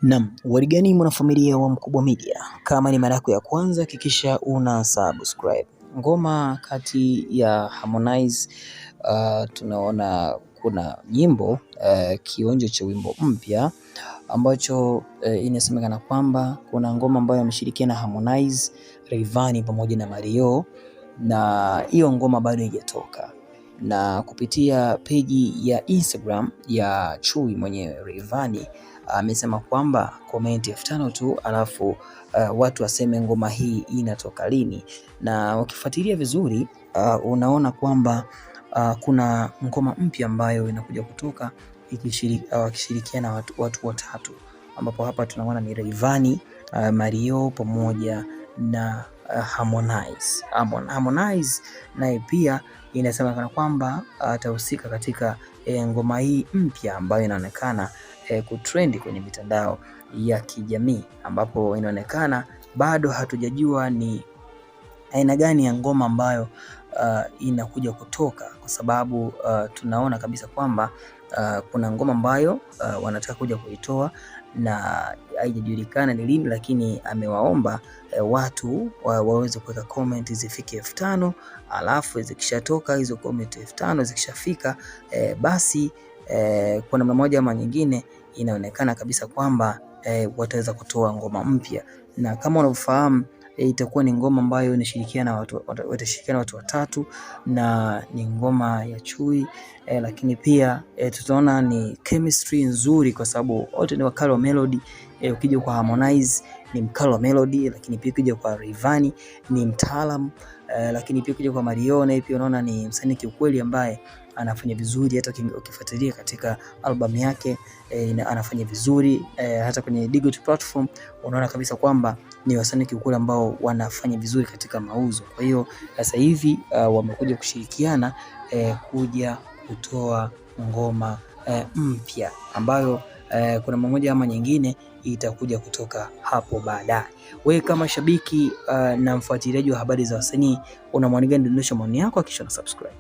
Naam, warigani mwanafamilia wa Mkubwa Media, kama ni mara yako ya kwanza hakikisha una subscribe. Ngoma kati ya Harmonize, tunaona kuna nyimbo kionjo cha wimbo mpya ambacho inasemekana kwamba kuna ngoma ambayo ameshirikiana na Harmonize, Rayvanny pamoja na Mario, na hiyo ngoma bado haijatoka. Na kupitia peji ya Instagram ya Chui mwenye Rayvanny amesema kwamba komenti 5,000 tu alafu watu waseme ngoma hii inatoka lini. Na ukifuatilia vizuri unaona kwamba kuna ngoma mpya ambayo inakuja kutoka wakishirikiana watu watatu, ambapo hapa tunaona ni Rayvanny, Mario pamoja na Harmonize. Harmonize naye pia inasemekana kwamba atahusika katika ngoma hii mpya ambayo inaonekana kutrendi kwenye mitandao ya kijamii, ambapo inaonekana bado hatujajua ni aina gani ya ngoma ambayo inakuja kutoka, kwa sababu tunaona kabisa kwamba kuna ngoma ambayo wanataka kuja kuitoa na haijajulikana ni lini, lakini amewaomba watu waweze kuweka comment zifike 5,000, alafu zikishatoka hizo comment 5,000 zikishafika basi kwa namna moja ama nyingine inaonekana kabisa kwamba wataweza kutoa ngoma mpya. Na kama unavyofahamu itakuwa ni ngoma ambayo inashirikiana watu watatu, na ni ngoma ya Chui lakini pia tutaona ni chemistry nzuri kwa sababu wote ni wakali wa melody. Ukija kwa Harmonize ni mkali wa melody, lakini pia ukija kwa Rayvanny ni mtaalam, lakini pia ukija kwa Mario na pia unaona ni msanii kiukweli ambaye anafanya vizuri. Hata ukifuatilia katika album yake anafanya vizuri, hata kwenye digital platform unaona kabisa kwamba ni wasanii kiukweli ambao wanafanya vizuri katika mauzo. Kwa hiyo sasa hivi wamekuja kushirikiana kuja kutoa ngoma mpya ambayo kuna mmoja ama nyingine itakuja kutoka hapo baadaye. Wewe kama shabiki na mfuatiliaji wa habari za wasanii una maoni gani? Dondosha maoni yako kisha na subscribe.